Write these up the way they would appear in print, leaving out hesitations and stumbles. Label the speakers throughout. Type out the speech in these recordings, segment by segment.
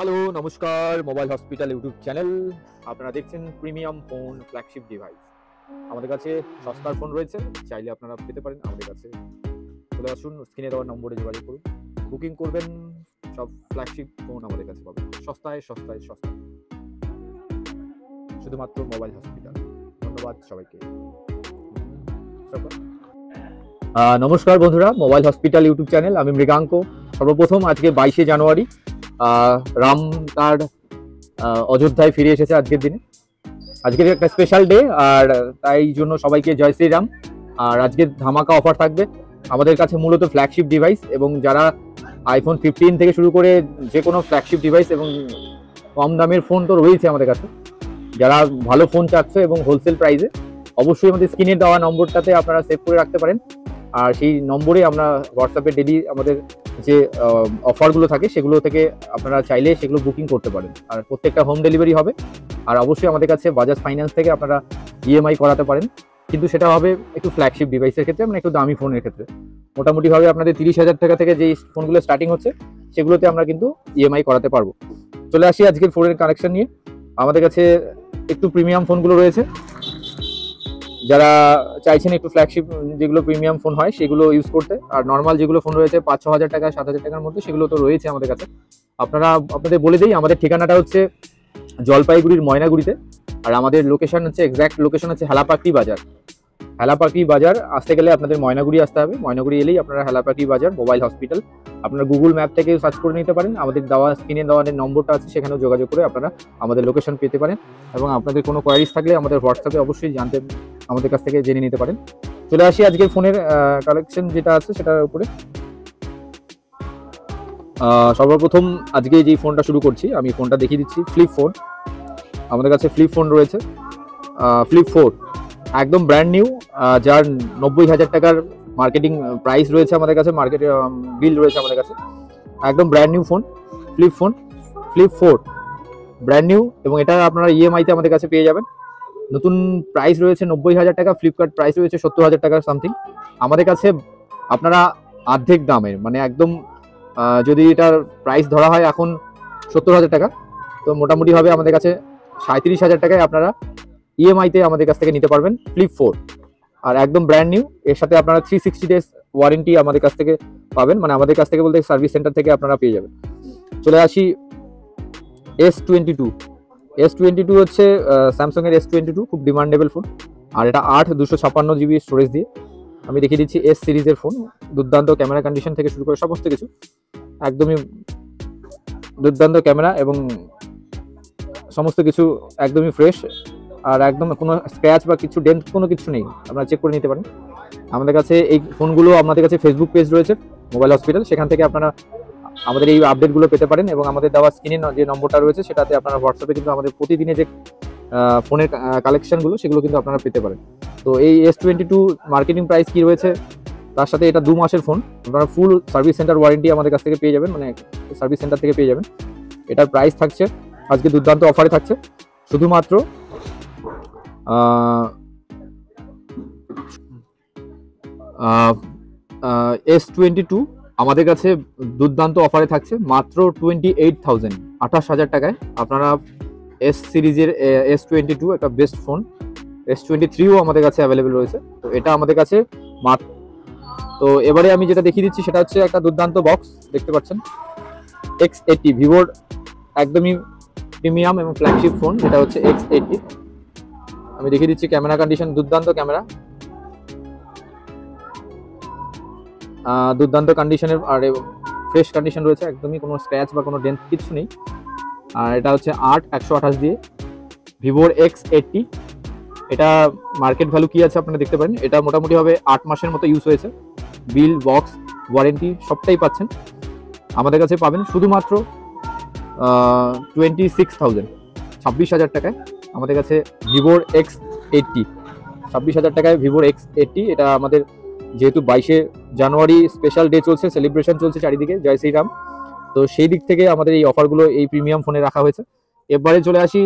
Speaker 1: Hello, নমস্কার। Mobile hospital YouTube channel. আপনারা দেখছেন প্রিমিয়াম ফোন, ফ্ল্যাগশিপ ডিভাইস। আমাদের কাছে সস্তার ফোন রয়েছে, চাইলে আপনারা পেতে পারেন আমাদের কাছে। চলে আসুন, স্ক্রিনে দেওয়া নম্বরে যোগাযোগ করুন, বুকিং করবেন। সব ফ্ল্যাগশিপ ফোন আমাদের কাছে পাবেন সস্তায় সস্তায় সস্তায়, শুধুমাত্র মোবাইল হসপিটাল। ধন্যবাদ সবাইকে। নমস্কার বন্ধুরা, মোবাইল হসপিটাল ইউটিউব চ্যানেল, আমি মৃগাঙ্ক। সর্বপ্রথম আজকে 22শে জানুয়ারি, রাম তার অযোধ্যায় ফিরে এসেছে আজকের দিনে। আজকের একটা স্পেশাল ডে, আর তাই জন্য সবাইকে জয় শ্রীরাম। আর আজকে ধামাকা অফার থাকবে আমাদের কাছে, মূলত ফ্ল্যাগশিপ ডিভাইস, এবং যারা আইফোন 15 থেকে শুরু করে যে কোনো ফ্ল্যাগশিপ ডিভাইস এবং কম দামের ফোন তো রয়েছে আমাদের কাছে। যারা ভালো ফোন চাচ্ছে এবং হোলসেল প্রাইসে, অবশ্যই আমাদের স্ক্রিনে দেওয়া নম্বরটাতে আপনারা সেভ করে রাখতে পারেন। আর সেই নম্বরে আমরা হোয়াটসঅ্যাপে ডেলি আমাদের যে অফারগুলো থাকে সেগুলো থেকে আপনারা চাইলে সেগুলো বুকিং করতে পারেন। আর প্রত্যেকটা হোম ডেলিভারি হবে। আর অবশ্যই আমাদের কাছে বাজাজ ফাইন্যান্স থেকে আপনারা ইএমআই করাতে পারেন, কিন্তু সেটা হবে একটু ফ্ল্যাগশিপ ডিভাইসের ক্ষেত্রে, মানে একটু দামি ফোনের ক্ষেত্রে। মোটামুটিভাবে আপনাদের 30,000 টাকা থেকে যেই ফোনগুলো স্টার্টিং হচ্ছে সেগুলোতে আমরা কিন্তু ইএমআই করাতে পারবো। চলে আসি আজকের ফোনের কালেকশন নিয়ে। আমাদের কাছে একটু প্রিমিয়াম ফোনগুলো রয়েছে। যারা চাইছেন একটু ফ্ল্যাগশিপ যেগুলো প্রিমিয়াম ফোন হয় সেগুলো ইউজ করতে, আর নর্মাল যেগুলো ফোন রয়েছে 5-6 হাজার টাকা 7 হাজার টাকার মধ্যে, সেগুলো তো রয়েছে আমাদের কাছে। আপনাদের বলে দিই, আমাদের ঠিকানাটা হচ্ছে জলপাইগুড়ির ময়নাগুড়িতে। আর আমাদের লোকেশন হচ্ছে, এক্স্যাক্ট লোকেশন হচ্ছে হেলাপাকড়ি বাজার। হেলাপাকড়ি বাজার আসতে গেলে আপনাদের ময়নাগুড়ি আসতে হবে। ময়নাগুড়ি এলেই আপনারা হেলাপাকড়ি বাজার মোবাইল হসপিটাল, আপনারা গুগল ম্যাপ থেকে সার্চ করে নিতে পারেন। আমাদের দেওয়া স্ক্রিনে দেওয়া নম্বরটা আছে, সেখানেও যোগাযোগ করে আপনারা আমাদের লোকেশন পেতে পারেন। এবং আপনাদের কোনো কোয়ারিজ থাকলে আমাদের হোয়াটসঅ্যাপে অবশ্যই আমাদের কাছ থেকে জেনে নিতে পারেন। চলে আসি আজকের ফোনের কালেকশন যেটা আছে সেটার উপরে। সর্বপ্রথম আজকে যে ফোনটা শুরু করছি, আমি ফোনটা দেখিয়ে দিচ্ছি। ফ্লিপ ফোন, আমাদের কাছে ফ্লিপ ফোন রয়েছে। ফ্লিপ 4 একদম ব্র্যান্ড নিউ, যার 90,000 টাকার মার্কেটিং প্রাইস রয়েছে আমাদের কাছে, মার্কেটে বিল রয়েছে আমাদের কাছে। একদম brand new phone, flip 4 brand new, এবং এটা আপনারা ইএমআইতে আমাদের কাছে পেয়ে যাবেন। নতুন প্রাইস রয়েছে 90,000 টাকা, ফ্লিপকার্ট প্রাইস রয়েছে 70,000 টাকা সামথিং। আমাদের কাছে আপনারা অর্ধেক দামের, মানে একদম যদি এটার প্রাইস ধরা হয় এখন 70,000 টাকা, তো মোটামুটিভাবে আমাদের কাছে 37,000 টাকায় আপনারা ইএমআইতে আমাদের কাছ থেকে নিতে পারবেন ফ্লিপ 4। আর একদম ব্র্যান্ড নিউ, এর সাথে আপনারা 360 ডেজ ওয়ারেন্টি আমাদের কাছ থেকে পাবেন, মানে আমাদের কাছ থেকে বলতে সার্ভিস সেন্টার থেকে আপনারা পেয়ে যাবেন। চলে আসি S22 হচ্ছে স্যামসাং এর S22, খুব ডিমান্ডেবল ফোন। আর এটা 8/256 GB স্টোরেজ দিয়ে। আমি দেখিয়ে দিচ্ছি এস সিরিজের ফোন। দুর্দান্ত ক্যামেরা কন্ডিশন থেকে শুরু করে সমস্ত কিছু, একদমই দুর্দান্ত ক্যামেরা, এবং সমস্ত কিছু একদমই ফ্রেশ। আর একদম কোনো স্ক্র্যাচ বা কিছু ডেন্ট কোনো কিছু নেই, আপনারা চেক করে নিতে পারেন। আমাদের কাছে এই ফোনগুলো, আমাদের কাছে ফেসবুক পেজ রয়েছে মোবাইল হসপিটাল, সেখান থেকে আপনারা আমাদের এই আপডেটগুলো পেতে পারেন। এবং আমাদের দেওয়া স্ক্রিনে যে নম্বরটা রয়েছে সেটাতে আপনারা হোয়াটসঅ্যাপে কিন্তু আমাদের প্রতিদিনে যে ফোনের কালেকশনগুলো সেগুলো কিন্তু আপনারা পেতে পারেন। তো এই S22 মার্কেটিং প্রাইস কি রয়েছে, তার সাথে এটা 2 মাসের ফোন, আপনারা ফুল সার্ভিস সেন্টার ওয়ারেন্টি আমাদের কাছ থেকে পেয়ে যাবেন, মানে সার্ভিস সেন্টার থেকে পেয়ে যাবেন। এটার প্রাইস থাকছে আজকে দুর্দান্ত অফারে থাকছে, শুধুমাত্র S22 আমাদের কাছে দুর্দান্ত অফারে থাকছে মাত্র 28,000 টাকায়। আপনারা এস সিরিজের S22 একটা বেস্ট ফোন। S23ও আমাদের কাছে অ্যাভেলেবেল রয়েছে, তো এটা আমাদের কাছে মাত্র। তো এবারে আমি যেটা দেখিয়ে দিচ্ছি সেটা হচ্ছে একটা দুর্দান্ত বক্স, দেখতে পাচ্ছেন X80, ভিভোর একদমই প্রিমিয়াম এবং ফ্ল্যাগশিপ ফোন, এটা হচ্ছে X80। আমি দেখিয়ে দিচ্ছি ক্যামেরা কন্ডিশন, দুর্দান্ত ক্যামেরা, দুর্দান্ত কন্ডিশনের, আর ফ্রেশ কন্ডিশন রয়েছে, একদমই কোনো স্ক্র্যাচ বা কোনো ডেন্ট কিছু নেই। আর এটা হচ্ছে 8/128 দিয়ে ভিভোর X80। এটা মার্কেট ভ্যালু কি আছে আপনারা দেখতে পারেন। এটা মোটামুটিভাবে 8 মাসের মতো ইউজ হয়েছে, বিল, বক্স, ওয়ারেন্টি সবটাই পাচ্ছেন। আমাদের কাছে পাবেন শুধুমাত্র 26,000 টাকায় আমাদের কাছে ভিভোর X80। 26,000 টাকায় ভিভোর X80। এটা আমাদের যেহেতু 22শে জানুয়ারি স্পেশাল ডে চলছে, সেলিব্রেশন চলছে চারিদিকে, জয় শ্রীরাম, তো সেই দিক থেকে আমাদের এই অফারগুলো এই প্রিমিয়াম ফোনে রাখা হয়েছে। এবারে চলে আসি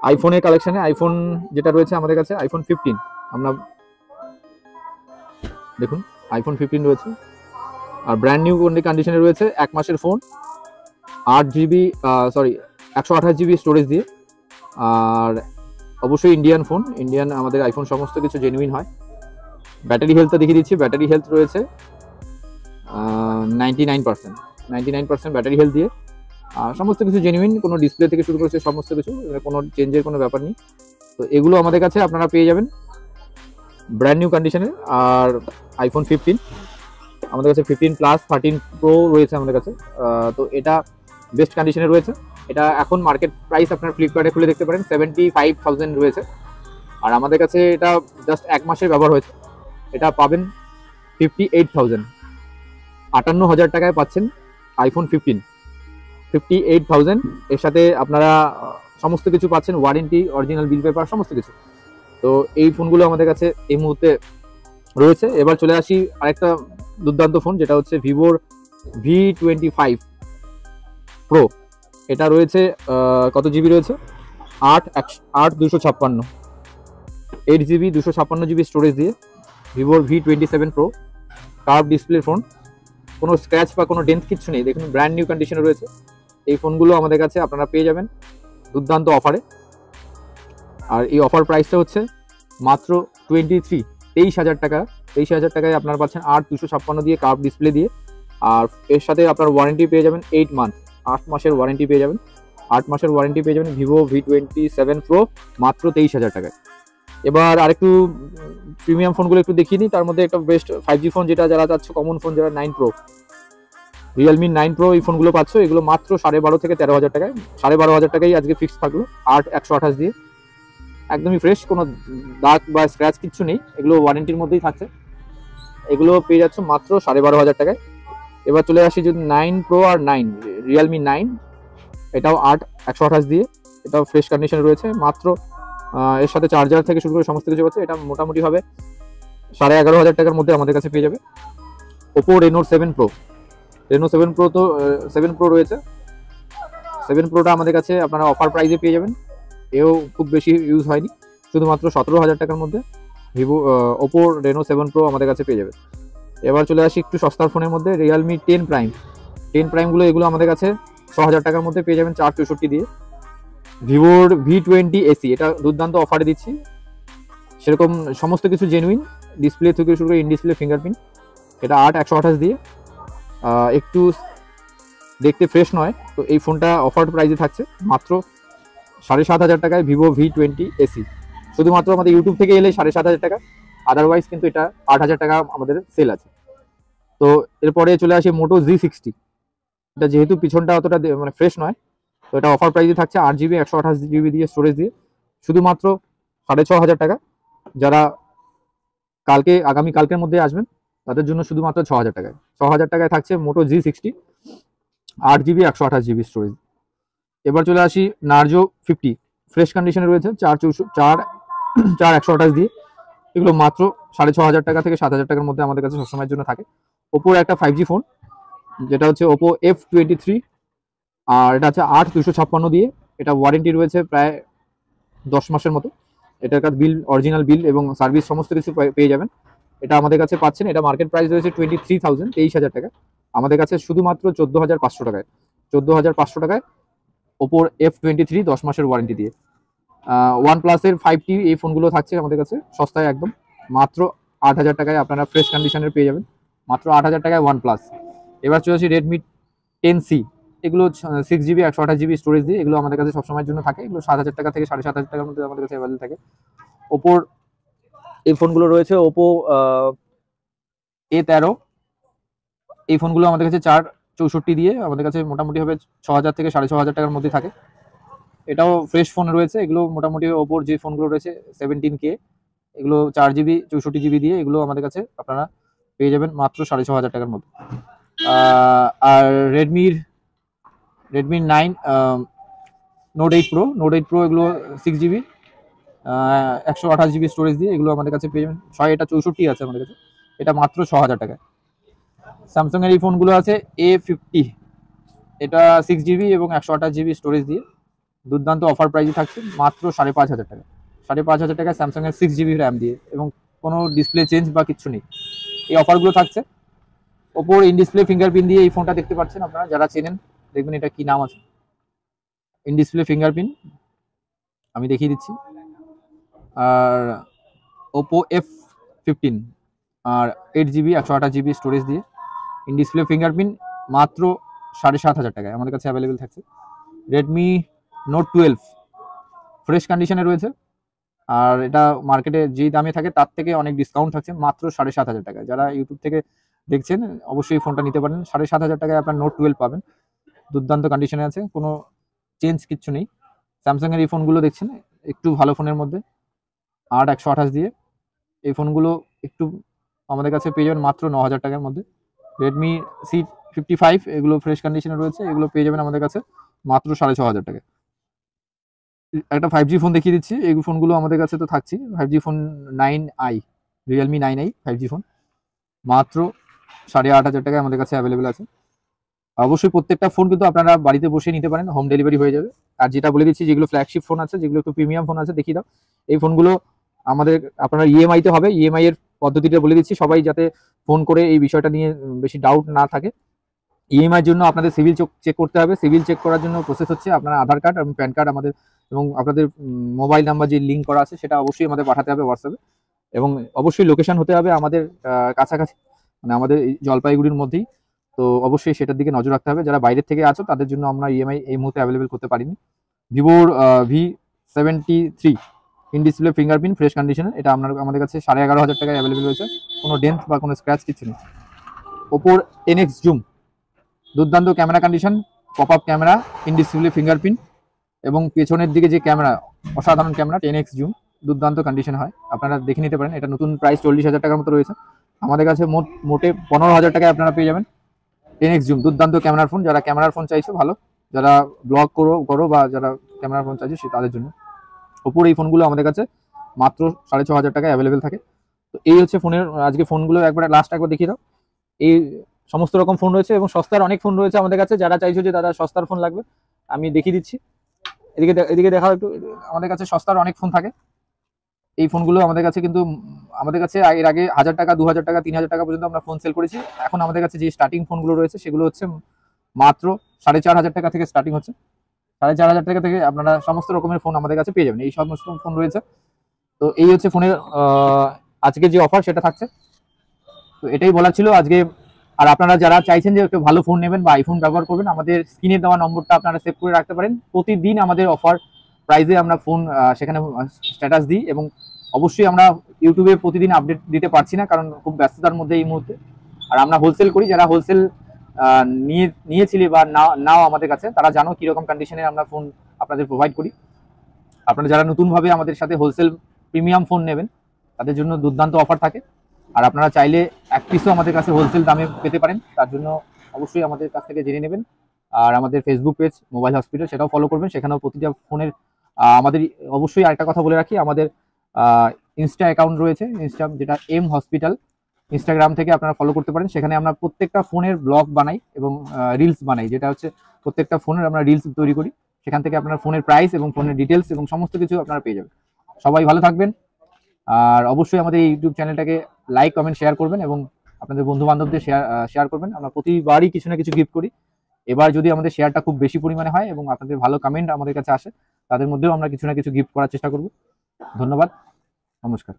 Speaker 1: আইফোনের কালেকশনে। আইফোন যেটা রয়েছে আমাদের কাছে, আইফোন 15, আমরা দেখুন আইফোন 15 রয়েছে, আর ব্র্যান্ড নিউ কন্ডিশনে রয়েছে, 1 মাসের phone. 8 GB, sorry 128 GB storage দিয়ে। আর অবশ্যই ইন্ডিয়ান ফোন, ইন্ডিয়ান আমাদের আইফোন সমস্ত কিছু জেনুইন হয়। ব্যাটারি হেলথটা দেখিয়ে দিচ্ছি। ব্যাটারি হেলথ রয়েছে 99% ব্যাটারি হেলথ দিয়ে। আর সমস্ত কিছু জেনুইন, কোনো ডিসপ্লে থেকে শুরু করেছে সমস্ত কিছু, কোনো চেঞ্জের কোনো ব্যাপার নেই। তো এগুলো আমাদের কাছে আপনারা পেয়ে যাবেন ব্র্যান্ড নিউ কন্ডিশনে। আর আইফোন 15 আমাদের কাছে 15 প্লাস 13 প্রো রয়েছে আমাদের কাছে। তো এটা বেস্ট কন্ডিশনে রয়েছে। এটা এখন মার্কেট প্রাইস আপনার ফ্লিপকার্টে খুলে দেখতে পারেন 75,000 রয়েছে। আর আমাদের কাছে এটা জাস্ট 1 মাসের ব্যবহার হয়েছে। এটা পাবেন 58,000, 58,000 টাকায় পাচ্ছেন আইফোন 15, 58,000। এর সাথে আপনারা সমস্ত কিছু পাচ্ছেন, ওয়ারেন্টি, অরিজিনাল বিল পেপার, সমস্ত কিছু। তো এই ফোনগুলো আমাদের কাছে এই মুহূর্তে রয়েছে। এবার চলে আসি আরেকটা দুর্দান্ত ফোন, যেটা হচ্ছে ভিভোর V25 প্রো। এটা রয়েছে কত জিবি রয়েছে, 8 256, 8 GB 256 GB স্টোরেজ দিয়ে ভিভোর V27 pro. Curve display phone, কোনো স্ক্র্যাচ বা কোনো ডেন্ট কিচ্ছু নেই, দেখুন ব্র্যান্ড নিউ কন্ডিশনে রয়েছে। এই ফোনগুলো আমাদের কাছে আপনারা পেয়ে যাবেন দুর্দান্ত অফারে। আর এই অফার প্রাইসটা হচ্ছে মাত্র 23,000 টাকা। 23,000 টাকায় আপনারা পাচ্ছেন 8 256 দিয়ে, কার্ভ ডিসপ্লে দিয়ে। আর এর সাথে আপনার ওয়ারেন্টি পেয়ে যাবেন 8 মান্থ, 8 মাসের ওয়ারেন্টি পেয়ে যাবেন। 8 মাসের ওয়ারেন্টি পেয়ে যাবেন ভিভো V27 প্রো মাত্র 23,000 টাকায়। এবার আরেকটু প্রিমিয়াম ফোনগুলো একটু দেখিয়ে নিই। তার মধ্যে একটা বেস্ট 5G ফোন, যেটা যারা চাচ্ছ, কমন ফোন যারা, 9 প্রো, রিয়েলমি 9 প্রো। এই ফোনগুলো পাচ্ছ, এগুলো মাত্র 12,500 থেকে 13,000 টাকায়। 12,500 টাকায় আজকে ফিক্স থাকলো। 128 দিয়ে, একদমই ফ্রেশ, কোনো দাগ বা স্ক্র্যাচ কিচ্ছু নেই, এগুলো ওয়ারেন্টির মধ্যেই থাকছে। এগুলো পেয়ে যাচ্ছ মাত্র 12,500 টাকায়। এবার চলে আসি যদি 9 প্রো আর 9, রিয়েলমি 9, এটাও 128 দিয়ে, এটাও ফ্রেশ কন্ডিশনে রয়েছে মাত্র। এর সাথে চার্জার থেকে শুরু করে সমস্ত কিছু আছে। এটা মোটামুটি হবে 11,500 টাকার মধ্যে আমাদের কাছে পেয়ে যাবে। Oppo Reno 7 pro, Reno 7 pro, তো 7 প্রো রয়েছে। 7 প্রোটা আমাদের কাছে আপনারা অফার প্রাইসে পেয়ে যাবেন। এও খুব বেশি ইউজ হয়নি, শুধুমাত্র 17,000 টাকার মধ্যে ভিভো ওপো রেনো 7 প্রো আমাদের কাছে পেয়ে যাবে। এবার চলে আসি একটু সস্তার ফোনের মধ্যে, রিয়েলমি 10 প্রাইম। 10 প্রাইমগুলো এগুলো আমাদের কাছে 6,000 টাকার মধ্যে পেয়ে যাবেন 464 দিয়ে। ভিভোর V20 এসি, এটা দুর্দান্ত অফারে দিচ্ছি। সেরকম সমস্ত কিছু জেনুইন, ডিসপ্লে থেকে শুরু করে ইন ডিসপ্লে, ফিঙ্গারপ্রিন্ট। এটা 128 দিয়ে, একটু দেখতে ফ্রেশ নয়। তো এই ফোনটা অফার প্রাইসে থাকছে মাত্র 7,500 টাকায়, ভিভো V20 এসি। শুধুমাত্র আমাদের ইউটিউব থেকে এলে 7,500 টাকা, আদারওয়াইজ কিন্তু এটা 8,000 টাকা আমাদের সেল আছে। তো এরপরে চলে আসে মোটো G60। এটা যেহেতু পিছনটা অতটা মানে ফ্রেশ নয়, তো এটা অফার প্রাইসে থাকছে 8 GB 128 GB দিয়ে, স্টোরেজ দিয়ে, শুধুমাত্র 6,500 টাকা। যারা আগামী কালকের মধ্যে আসবেন তাদের জন্য শুধুমাত্র 6,000 টাকায়, 6,000 টাকায় থাকছে মোটো G60, 8 GB 128 GB স্টোরেজ। এবার চলে আসি নার্জো 50, ফ্রেশ কন্ডিশনে রয়েছে, 4 128 দিয়ে। এগুলো মাত্র 6,500 টাকা থেকে 7,000 টাকার মধ্যে আমাদের কাছে সবসময়ের জন্য থাকে। ওপোর একটা 5G ফোন, যেটা হচ্ছে ওপো F23, আর এটা হচ্ছে 8 256 দিয়ে। এটা ওয়ারেন্টি রয়েছে প্রায় 10 মাসের মতো। এটার কাছে বিল, অরিজিনাল বিল এবং সার্ভিস সমস্ত কিছু পেয়ে যাবেন। এটা আমাদের কাছে পাচ্ছেন, এটা মার্কেট প্রাইস রয়েছে 23,000, 23,000 টাকা। আমাদের কাছে শুধুমাত্র 14,500 টাকায়, 14,500 টাকায় ওপোর F23 10 মাসের ওয়ারেন্টি দিয়ে। OnePlus-এর 5T এই ফোনগুলো থাকছে আমাদের কাছে সস্তায় একদম, মাত্র 8,000 টাকায় আপনারা ফ্রেশ কন্ডিশনের পেয়ে যাবেন, মাত্র 8,000 টাকায় OnePlus। এবার চলে আসি রেডমি 10C, এগুলো 6 GB 128 GB স্টোরেজ দিয়ে, এগুলো আমাদের কাছে সবসময়ের জন্য থাকে। এগুলো 7,000 টাকা থেকে 7,500 টাকার মধ্যে আমাদের কাছে অ্যাভেলেবল থাকে। ওপোর এই ফোনগুলো রয়েছে, ওপো A13, এই ফোনগুলো আমাদের কাছে 464 দিয়ে আমাদের কাছে মোটামুটি হবে 6,000 থেকে 6,500 টাকার মধ্যে থাকে। এটাও ফ্রেশ ফোন রয়েছে। এগুলো মোটামুটি ওপোর যে ফোনগুলো রয়েছে 17K, এগুলো 4 GB 64 GB দিয়ে, এগুলো আমাদের কাছে আপনারা পেয়ে যাবেন মাত্র 6,500 টাকার মধ্যে। আর রেডমি 9 নোট 8 প্রো, এগুলো 6 GB 128 GB স্টোরেজ দিয়ে, এগুলো আমাদের কাছে পেয়ে যাবেন। এটা 64 আছে আমাদের কাছে, এটা মাত্র 6,000 টাকায়। স্যামসাং এর এই ফোনগুলো আছে A50, এটা 6 GB এবং 128 GB স্টোরেজ দিয়ে, দুর্দান্ত অফার প্রাইসে থাকছে মাত্র 5,500 টাকা। 5,500 টাকায় স্যামসাং এর 6 GB র্যাম দিয়ে এবং কোনো ডিসপ্লে চেঞ্জ বা কিছু নেই, এই অফারগুলো থাকছে। ওপোর ইন ডিসপ্লে ফিঙ্গারপ্রিন্ট দিয়ে এই ফোনটা দেখতে পাচ্ছেন আপনারা যারা চেনেন, দেখবেন এটা কি নাম আছে, ইন ডিসপ্লে ফিঙ্গারপ্রিন্ট, আমি দেখিয়ে দিচ্ছি। আর ওপো F15 আর 8 GB 128 GB স্টোরেজ দিয়ে ইন ডিসপ্লে ফিঙ্গারপ্রিন্ট মাত্র 7,500 টাকায় আমাদের কাছে অ্যাভেলেবেল থাকছে। রেডমি নোট 12 ফ্রেশ কন্ডিশনে রয়েছে, আর এটা মার্কেটে যেই দামে থাকে তার থেকে অনেক ডিসকাউন্ট থাকছে, মাত্র 7,500 টাকায়। যারা ইউটিউব থেকে দেখছেন অবশ্যই ফোনটা নিতে পারেন, 7,500 টাকায় আপনার নোট 12 পাবেন, দুর্দান্ত কন্ডিশনে আছে, কোনো চেঞ্জ কিচ্ছু নেই। স্যামসাংয়ের এই ফোনগুলো দেখছেন একটু ভালো ফোনের মধ্যে 8/128 দিয়ে, এই ফোনগুলো একটু আমাদের কাছে পেয়ে যাবেন মাত্র 9,000 টাকার মধ্যে। রেডমি C55 এগুলো ফ্রেশ কন্ডিশনে রয়েছে, এগুলো পেয়ে যাবেন আমাদের কাছে মাত্র 6,500 টাকায়। একটা 5G ফোন দেখিয়ে দিচ্ছি, এই ফোনগুলো আমাদের কাছে তো থাকছি। 5G phone 9i, Realme 9i 5G phone মাত্র 8,500 টাকায় আমাদের কাছে অ্যাভেলেবেল আছে। অবশ্যই প্রত্যেকটা ফোন কিন্তু আপনারা বাড়িতে বসে নিতে পারেন, হোম ডেলিভারি হয়ে যাবে। আর যেটা বলে দিচ্ছি, যেগুলো ফ্ল্যাগশিপ ফোন আছে, যেগুলো একটু প্রিমিয়াম ফোন আছে, দেখিয়ে দাও। এই ফোনগুলো আমাদের আপনার ইএমআই তে হবে, ইএমআই এর পদ্ধতিটা বলে দিচ্ছি, সবাই যাতে ফোন করে এই বিষয়টা নিয়ে বেশি ডাউট না থাকে। ইএমআই এর জন্য আপনাদের সিভিল চেক করতে হবে। সিভিল চেক করার জন্য প্রসেস হচ্ছে আপনার আধার কার্ড এবং প্যান কার্ড আমাদের, এবং আপনাদের মোবাইল নাম্বার যে লিঙ্ক করা আছে সেটা অবশ্যই আমাদের পাঠাতে হবে হোয়াটসঅ্যাপে, এবং অবশ্যই লোকেশন হতে হবে আমাদের কাছাকাছি, মানে আমাদের এই জলপাইগুড়ির মধ্যেই। তো অবশ্যই সেটার দিকে নজর রাখতে হবে। যারা বাইরের থেকে আছো তাদের জন্য আমরা ইএমআই এই মুহূর্তে অ্যাভেলেবেল করতে পারিনি। ভিভোর V73 in display fingerprint fresh কন্ডিশনে, এটা আমাদের কাছে 11,500 টাকায় অ্যাভেলেবেল রয়েছে, কোনো ডেন্ট বা কোনো স্ক্র্যাচ কিছু নেই। ওপোর NX জুম, দুর্দান্ত camera condition, pop up camera, in display fingerprint, এবং পেছনের দিকে যে ক্যামেরা, অসাধারণ ক্যামেরা, 10x জুম, দুর্দান্ত কন্ডিশন হয়, আপনারা দেখে নিতে পারেন। এটা নতুন প্রাইস 40,000 টাকার মতো রয়েছে, আমাদের কাছে মোটে 15,000 টাকায় আপনারা পেয়ে যাবেন 10x জুম, দুর্দান্ত ক্যামেরার ফোন। যারা ক্যামেরার ফোন চাইছো ভালো, যারা ব্লগ করো বা যারা ক্যামেরার ফোন চাইছো তাদের জন্য ওপর এই ফোনগুলো আমাদের কাছে মাত্র 6,500 টাকায় অ্যাভেলেবেল থাকে। তো এই হচ্ছে ফোনের আজকে ফোনগুলো, একবার লাস্ট একবার দেখিয়ে দাও। এই সমস্ত রকম ফোন রয়েছে এবং সস্তার অনেক ফোন রয়েছে আমাদের কাছে। যারা চাইছো যে দাদা সস্তার ফোন লাগবে, আমি দেখিয়ে দিচ্ছি, এদিকে দেখাও একটু। আমাদের কাছে সস্তার অনেক ফোন থাকে, এই ফোনগুলো আমাদের কাছে কিন্তু আমাদের কাছে এর আগে 1,000 টাকা, 2,000 টাকা, 3,000 টাকা পর্যন্ত আমরা ফোন সেল করেছি। এখন আমাদের কাছে যে স্টার্টিং ফোনগুলো রয়েছে সেগুলো হচ্ছে মাত্র 4,500 টাকা থেকে স্টার্টিং হচ্ছে। 4,500 টাকা থেকে আপনারা সমস্ত রকমের ফোন আমাদের কাছে পেয়ে যাবেন, এই সমস্ত ফোন রয়েছে। তো এই হচ্ছে ফোনের আজকে যে অফার সেটা থাকছে, তো এটাই বলার ছিল আজকে। আর আপনারা যারা চাইছেন যে একটু ভালো ফোন নেবেন বা আইফোন ব্যবহার করবেন, আমাদের স্ক্রিনে দেওয়া নম্বরটা আপনারা সেভ করে রাখতে পারেন। প্রতিদিন আমাদের অফার প্রাইজে আমরা ফোন সেখানে স্ট্যাটাস দিই, এবং অবশ্যই আমরা ইউটিউবে প্রতিদিন আপডেট দিতে পারছি না কারণ খুব ব্যস্ততার মধ্যে এই মুহূর্তে। আর আমরা হোলসেল করি, যারা হোলসেল নিয়েছিলি বা নাও আমাদের কাছে, তারা জানো কিরকম কন্ডিশনে আমরা ফোন আপনাদের প্রোভাইড করি। আপনারা যারা নতুনভাবে আমাদের সাথে হোলসেল প্রিমিয়াম ফোন নেবেন তাদের জন্য দুর্দান্ত অফার থাকে। আর আপনারা চাইলে এক পিসও আমাদের কাছে হোলসেল দামে পেতে পারেন, তার জন্য অবশ্যই আমাদের কাছ থেকে জেনে নেবেন। আর আমাদের ফেসবুক পেজ মোবাইল হসপিটাল, সেটাও ফলো করবেন, সেখানেও প্রতিটা ফোনের আমাদের অবশ্যই আরেকটা কথা বলে রাখি, আমাদের ইনস্টা অ্যাকাউন্ট রয়েছে, ইনস্টা যেটা M হসপিটাল, ইনস্টাগ্রাম থেকে আপনারা ফলো করতে পারেন। সেখানে আমরা প্রত্যেকটা ফোনের ব্লগ বানাই এবং রিলস বানাই, যেটা হচ্ছে প্রত্যেকটা ফোনের আমরা রিলস তৈরি করি। সেখান থেকে আপনার ফোনের প্রাইস এবং ফোনের ডিটেলস এবং সমস্ত কিছু আপনারা পেয়ে যাবেন। সবাই ভালো থাকবেন, আর অবশ্যই আমাদের এই ইউটিউব চ্যানেলটাকে লাইক কমেন্ট শেয়ার করবেন এবং আপনাদের বন্ধু বান্ধবদের শেয়ার করবেন। আমরা প্রতিবারই কিছু না কিছু গিফট করি। এবার যদি আমাদের শেয়ারটা খুব বেশি পরিমাণে হয় এবং আপনাদের ভালো কমেন্ট আমাদের কাছে আসে, তাদের মধ্যেও আমরা কিছু না কিছু গিফট করার চেষ্টা করব। ধন্যবাদ, নমস্কার।